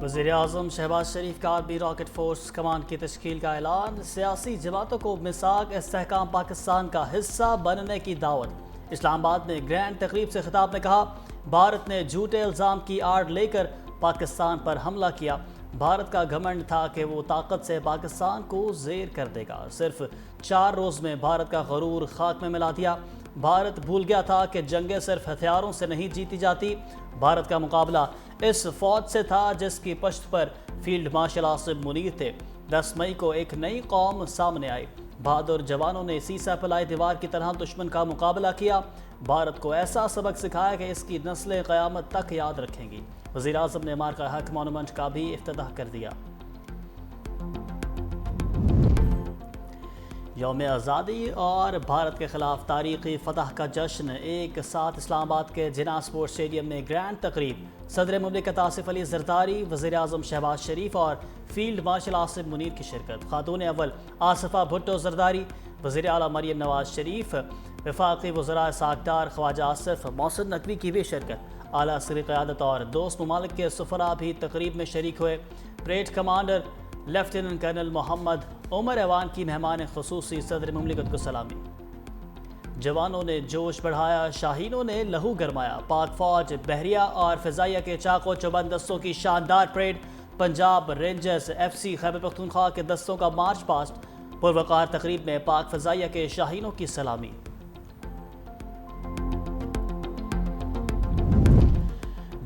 وزیر اعظم شہباز شریف کا army rocket force کمان کی تشکیل کا اعلان، سیاسی جماعتوں کو میثاق استحکام پاکستان کا حصہ بننے کی دعوت۔ اسلام آباد میں گرینڈ تقریب سے خطاب میں کہا، بھارت نے جھوٹے الزام کی آڑ لے کر پاکستان پر حملہ کیا۔ بھارت کا گھمنڈ تھا کہ وہ طاقت سے پاکستان کو زیر کر دے گا، صرف 4 روز میں بھارت کا غرور خاک میں ملا دیا۔ بھارت بھول گیا تھا کہ جنگیں صرف ہتھیاروں سے نہیں جیتی جاتی۔ بھارت کا مقابلہ اس فوج سے تھا جس کی پشت پر فیلڈ مارشل عاصم منیر تھے۔ 10 مئی کو ایک نئی قوم سامنے آئی۔ بہادر جوانوں نے سیسہ پلائی دیوار کی طرح دشمن کا مقابلہ کیا۔ بھارت کو ایسا سبق سکھایا کہ اس کی نسلیں قیامت تک یاد رکھیں گی۔ وزیر اعظم نے مارکہ حق مونومنٹ کا بھی افتتاح کر دیا۔ یوم آزادی اور بھارت کے خلاف تاریخی فتح کا جشن ایک ساتھ اسلام آباد کے جناح اسپورٹس اسٹیڈیم میں گرینڈ تقریب۔ صدر مملکت آصف علی زرداری، وزیر اعظم شہباز شریف اور فیلڈ مارشل عاصم منیر کی شرکت۔ خاتون اول آصفہ بھٹو زرداری، وزیر اعلیٰ مریم نواز شریف، وفاقی وزراء اسحاق ڈار، خواجہ آصف، محسن نقوی کی بھی شرکت۔ اعلیٰ عسکری قیادت اور دوست ممالک کے سفراء بھی تقریب میں شریک ہوئے۔ Parade commander lieutenant colonel Muhammad Umar ایوان کی مہمان خصوصی صدر مملکت کو سلامی۔ جوانوں نے جوش بڑھایا، شاہینوں نے لہو گرمایا۔ پاک فوج، بحریہ اور فضائیہ کے چاق و چوبند دستوں کی شاندار parade. Punjab rangers, FC Khyber Pakhtunkhwa کے دستوں کا مارچ پاسٹ۔ پروقار تقریب میں پاک فضائیہ کے شاہینوں کی سلامی۔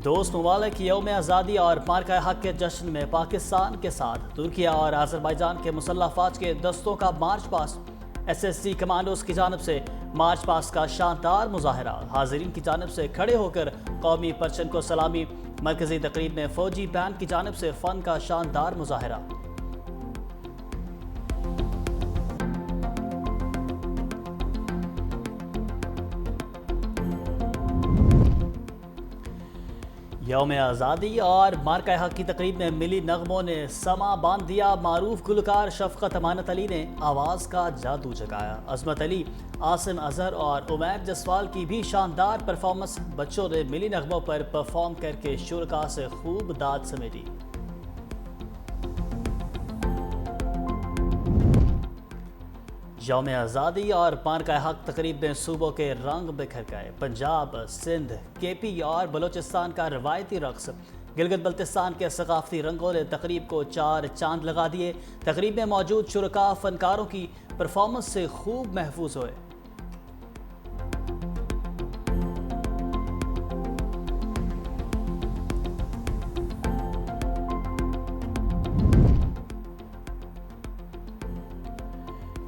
دوست ممالک یوم آزادی اور مارکہ حق کے جشن میں پاکستان کے ساتھ ترکیہ اور آذربائیجان کے مسلح افواج کے دستوں کا مارچ پاسٹ۔ SSC کمانڈوز کی جانب سے مارچ پاسٹ کا شاندار مظاہرہ۔ حاضرین کی جانب سے کھڑے ہو کر قومی پرچم کو سلامی۔ مرکزی تقریب میں فوجی بینڈ کی جانب سے فن کا شاندار مظاہرہ۔ یوم آزادی اور مارکہ حق کی تقریب میں ملی نغموں نے سما باندھ دیا۔ معروف گلوکار شفقت امانت علی نے آواز کا جادو جگایا۔ عظمت علی، عاصم اظہر اور عمیر جسوال کی بھی شاندار پرفارمنس۔ بچوں نے ملی نغموں پر پرفارم کر کے شرکاء سے خوب داد سمیٹی۔ یوم آزادی اور مارکہ حق تقریب میں صوبوں کے رنگ بکھر گئے۔ پنجاب، سندھ، KP اور بلوچستان کا روایتی رقص، گلگت بلتستان کے ثقافتی رنگوں نے تقریب کو 4 چاند لگا دیے۔ تقریب میں موجود شرکاء فنکاروں کی پرفارمنس سے خوب محفوظ ہوئے۔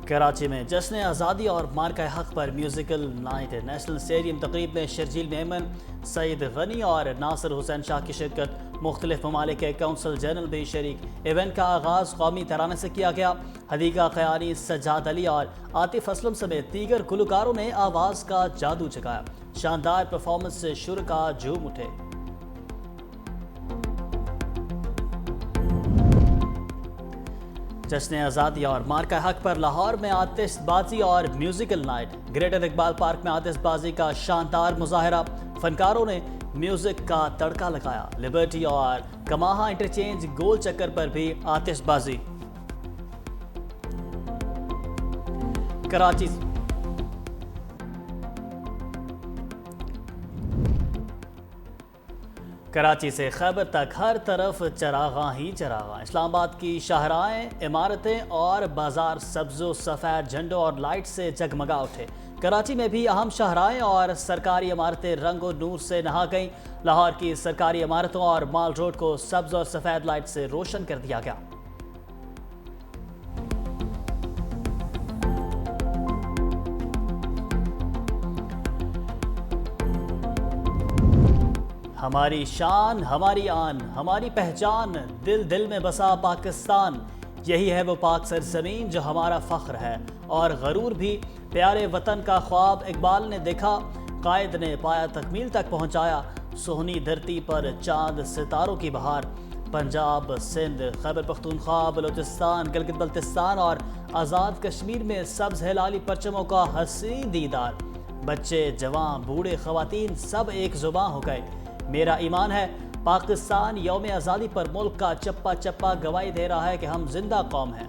کراچی میں جشن آزادی اور مارکہ حق پر میوزیکل نائٹ۔ نیشنل اسٹیڈیم تقریب میں شرجیل میمن، سعید غنی اور ناصر حسین شاہ کی شرکت۔ مختلف ممالک کے کونسل جنرل بھی شریک۔ ایونٹ کا آغاز قومی ترانے سے کیا گیا۔ حدیقہ خیانی، سجاد علی اور عاطف اسلم سمیت دیگر گلوکاروں نے آواز کا جادو جگایا۔ شاندار پرفارمنس سے شرکاء جھوم اٹھے۔ جشن آزادی اور مارکہ حق پر لاہور میں آتش بازی اور musical night. Greater Iqbal park میں آتش بازی کا شاندار مظاہرہ۔ فنکاروں نے میوزک کا تڑکا لگایا۔ لبرٹی اور کماہا انٹرچینج گول چکر پر بھی آتش بازی۔ کراچی سے خیبر تک ہر طرف چراغاں ہی چراغاں۔ اسلام آباد کی شاہراہیں، عمارتیں اور بازار سبز و سفید جھنڈوں اور لائٹ سے جگمگا اٹھے۔ کراچی میں بھی اہم شاہراہیں اور سرکاری عمارتیں رنگ و نور سے نہا گئیں۔ لاہور کی سرکاری عمارتوں اور مال روڈ کو سبز اور سفید لائٹ سے روشن کر دیا گیا۔ ہماری شان، ہماری آن، ہماری پہچان، دل دل میں بسا پاکستان۔ یہی ہے وہ پاک سرزمین جو ہمارا فخر ہے اور غرور بھی۔ پیارے وطن کا خواب اقبال نے دیکھا، قائد نے پایا تکمیل تک پہنچایا۔ سہنی دھرتی پر چاند ستاروں کی بہار۔ پنجاب، سندھ، خیبر پختونخوا، بلوچستان، گلگت بلتستان اور آزاد کشمیر میں سبز ہلالی پرچموں کا حسین دیدار۔ بچے، جوان، بوڑھے، خواتین سب ایک زباں ہو گئے۔ میرا ایمان ہے پاکستان یوم آزادی پر ملک کا چپا چپا گواہی دے رہا ہے کہ ہم زندہ قوم ہیں۔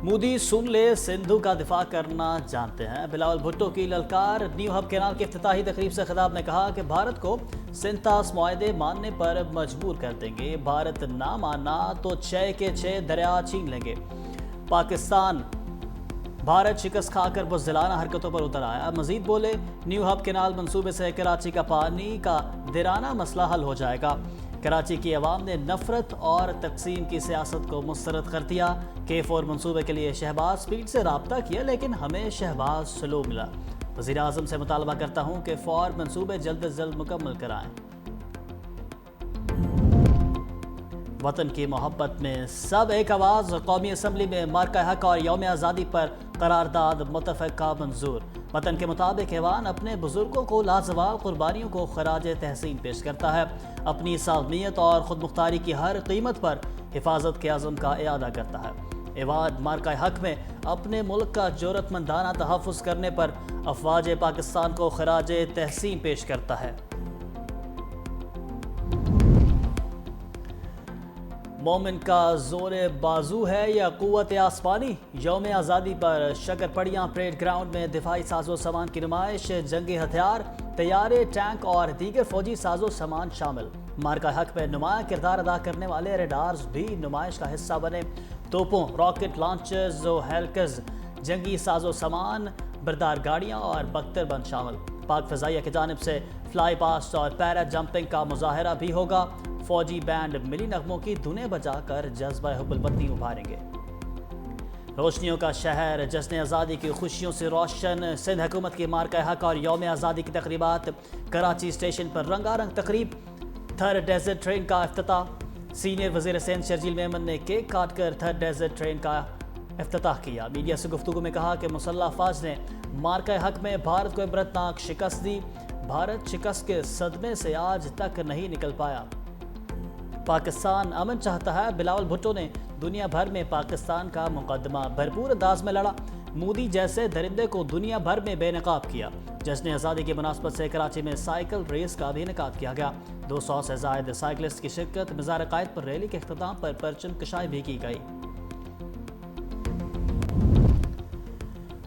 مودی سن لے سندھو کا دفاع کرنا جانتے ہیں، بلاول بھٹو کی للکار۔ نیو ہب کینال کی افتتاحی تقریب سے خطاب میں کہا کہ بھارت کو سنتاس معاہدے ماننے پر مجبور کر دیں گے، بھارت نہ مانا تو 6 کے 6 دریا چھین لیں گے۔ پاکستان بھارت شکست کھا کر بزدلانہ حرکتوں پر اتر آیا۔ مزید بولے، نیو ہب کینال منصوبے سے کراچی کا پانی کا دیرانہ مسئلہ حل ہو جائے گا۔ کراچی کی عوام نے نفرت اور تقسیم کی سیاست کو مسترد کر دیا۔ K4 منصوبے کے لیے شہباز سپیڈ سے رابطہ کیا لیکن ہمیں شہباز سلو ملا۔ وزیر اعظم سے مطالبہ کرتا ہوں کہ 4 منصوبے جلد از جلد مکمل کرائیں۔ وطن کی محبت میں سب ایک آواز، قومی اسمبلی میں مارکہ حق اور یوم آزادی پر قرارداد متفقہ منظور۔ وطن کے مطابق ایوان اپنے بزرگوں کو لازوال قربانیوں کو خراج تحسین پیش کرتا ہے، اپنی سالمیت اور خود مختاری کی ہر قیمت پر حفاظت کے عزم کا اعادہ کرتا ہے۔ ایوان مارکہ حق میں اپنے ملک کا جرأت مندانہ تحفظ کرنے پر افواج پاکستان کو خراج تحسین پیش کرتا ہے۔ مومن کا زور بازو ہے یا قوت آسمانی؟ یوم آزادی پر شکرپڑیاں پریڈ گراؤنڈ میں دفاعی ساز و سامان کی نمائش، جنگی ہتھیار، طیارے، ٹینک اور دیگر فوجی ساز و سامان شامل۔ مارکہ حق میں نمایاں کردار ادا کرنے والے ریڈارز بھی نمائش کا حصہ بنے۔ توپوں، راکٹ لانچرز و ہیلکرز، جنگی ساز و سامان، بردار گاڑیاں اور بختر بند شامل۔ پاک فضائیہ کی جانب سے فلائی پاسٹ اور پیرا جمپنگ کا مظاہرہ بھی ہوگا۔ فوجی بینڈ ملی نغموں کی دھنیں بجا کر جذبہ حب الوطنی ابھاریں گے۔ روشنیوں کا شہر، جشن آزادی کی خوشیوں سے روشن۔ سندھ حکومت کی مارکہ حق اور یوم آزادی کی تقریبات۔ کراچی اسٹیشن پر رنگا رنگ تقریب، تھر ڈیزرٹ ٹرین کا افتتاح۔ سینئر وزیر سندھ شرجیل میمن نے کیک کاٹ کر تھر ڈیزرٹ ٹرین کا افتتاح کیا۔ میڈیا سے گفتگو میں کہا کہ مسلح افواج نے مارکہ حق میں بھارت کو عبرتناک شکست دی، بھارت شکست کے صدمے سے آج تک نہیں نکل پایا۔ پاکستان امن چاہتا ہے، بلاول بھٹو نے دنیا بھر میں پاکستان کا مقدمہ بھرپور انداز میں لڑا، مودی جیسے درندے کو دنیا بھر میں بے نقاب کیا۔ جشن آزادی کی مناسبت سے کراچی میں سائیکل ریس کا بھی انعقاد کیا گیا۔ 200 سے زائد سائیکلسٹ کی شرکت۔ مزار قائد پر ریلی کے اختتام پر پرچم کشائی بھی کی گئی۔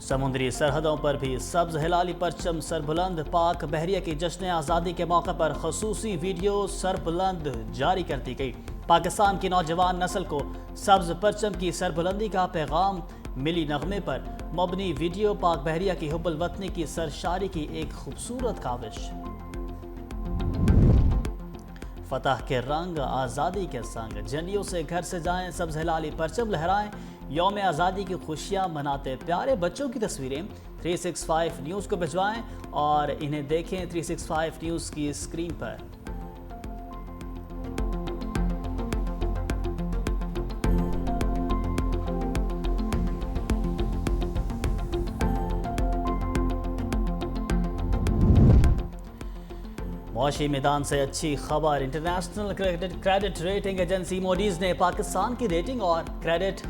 سمندری سرحدوں پر بھی سبز ہلالی پرچم سربلند۔ پاک بحریہ کی جشن آزادی کے موقع پر خصوصی ویڈیو سربلند جاری کر دی گئی۔ پاکستان کی نوجوان نسل کو سبز پرچم کی سربلندی کا پیغام، ملی نغمے پر مبنی ویڈیو پاک بحریہ کی حب الوطنی کی سرشاری کی ایک خوبصورت کاوش۔ فتح کے رنگ آزادی کے سنگ، جھنڈیوں سے گھر سے جائیں، سبز ہلالی پرچم لہرائیں، یوم آزادی کی خوشیاں مناتے پیارے بچوں کی تصویریں 365 نیوز کو بھجوائیں اور انہیں دیکھیں 365 نیوز کی اسکرین پر۔ معاشی میدان سے اچھی خبر، international credit rating agency Moody's نے پاکستان کی ریٹنگ اور کریڈٹ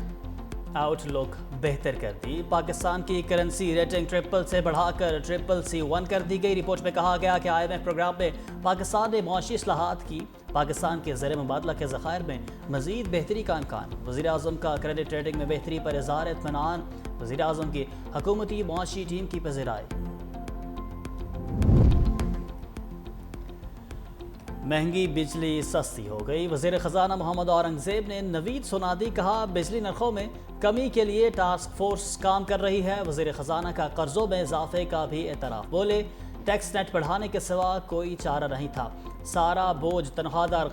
آؤٹ لک بہتر کر دی۔ پاکستان کی کرنسی ریٹنگ ٹرپل سے بڑھا کر CCC1 کر دی گئی۔ رپورٹ میں کہا گیا کہ IMF پروگرام میں پاکستان نے معاشی اصلاحات کی، پاکستان کے زر مبادلہ کے ذخائر میں مزید بہتری کا امکان۔ وزیر اعظم کا کریڈٹ ریٹنگ میں بہتری پر اظہار اطمینان، وزیر اعظم کی حکومتی معاشی ٹیم کی پذیرائی۔ مہنگی بجلی سستی ہو گئی، وزیر خزانہ محمد اورنگزیب نے نوید سونادی کہا بجلی نرخوں میں کمی کے لیے ٹاسک فورس کام کر رہی ہے۔ وزیر خزانہ کا قرضوں میں اضافے کا بھی اعتراف، بولے ٹیکس نیٹ بڑھانے کے سوا کوئی چارہ نہیں تھا، سارا بوجھ تنخواہ دار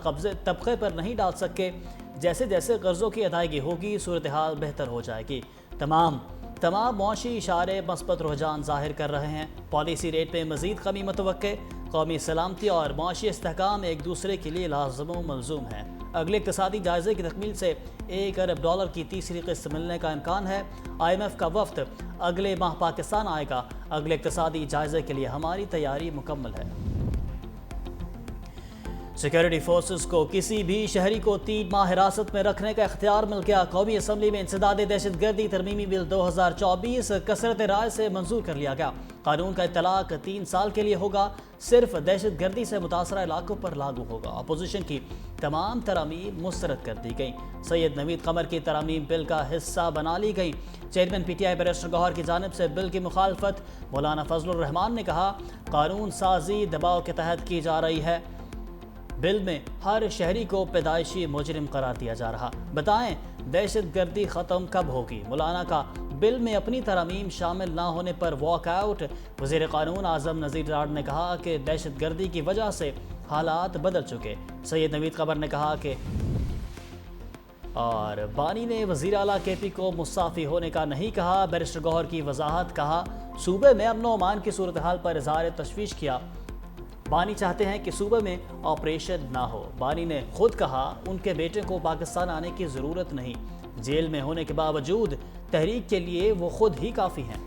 طبقے پر نہیں ڈال سکے، جیسے جیسے قرضوں کی ادائیگی ہوگی صورتحال بہتر ہو جائے گی۔ تمام معاشی اشارے مثبت رجحان ظاہر کر رہے ہیں، پالیسی ریٹ میں مزید کمی متوقع، قومی سلامتی اور معاشی استحکام ایک دوسرے کے لیے لازم و ملزوم ہیں۔ اگلے اقتصادی جائزے کی تکمیل سے $1 ارب کی تیسری قسط ملنے کا امکان ہے۔ IMF کا وفد اگلے ماہ پاکستان آئے گا، اگلے اقتصادی جائزے کے لیے ہماری تیاری مکمل ہے۔ سیکیورٹی فورسز کو کسی بھی شہری کو 3 ماہ حراست میں رکھنے کا اختیار مل گیا۔ قومی اسمبلی میں انسداد دہشت گردی ترمیمی بل 2024 کثرت رائے سے منظور کر لیا گیا۔ قانون کا اطلاق 3 سال کے لیے ہوگا، صرف دہشت گردی سے متاثرہ علاقوں پر لاگو ہوگا۔ اپوزیشن کی تمام ترامیم مسترد کر دی گئیں۔ سید نوید قمر کی ترامیم بل کا حصہ بنا لی گئیں۔ Chairman P T I barrister Gohar کی جانب سے بل کی مخالفت مولانا فضل الرحمان نے کہا، قانون سازی دباؤ کے تحت کی جا رہی ہے۔ بل میں ہر شہری کو پیدائشی مجرم قرار دیا جا رہا۔ بتائیں دہشت گردی ختم کب ہوگی؟ مولانا کا بل میں اپنی ترامیم شامل نہ ہونے پر واک آؤٹ۔ وزیر قانون اعظم نذیر ڈاڑ نے کہا کہ دہشت گردی کی وجہ سے حالات بدل چکے۔ سید نوید قمر نے کہا کہ اور بانی نے وزیر اعلیٰ کے پی کو مستعفی ہونے کا نہیں کہا۔ بیرسٹر گوہر کی وضاحت، کہا صوبے میں امن و امان کی صورتحال پر اظہار تشویش کیا۔ بانی چاہتے ہیں کہ صوبے میں آپریشن نہ ہو۔ بانی نے خود کہا ان کے بیٹے کو پاکستان آنے کی ضرورت نہیں، جیل میں ہونے کے باوجود تحریک کے لیے وہ خود ہی کافی ہیں۔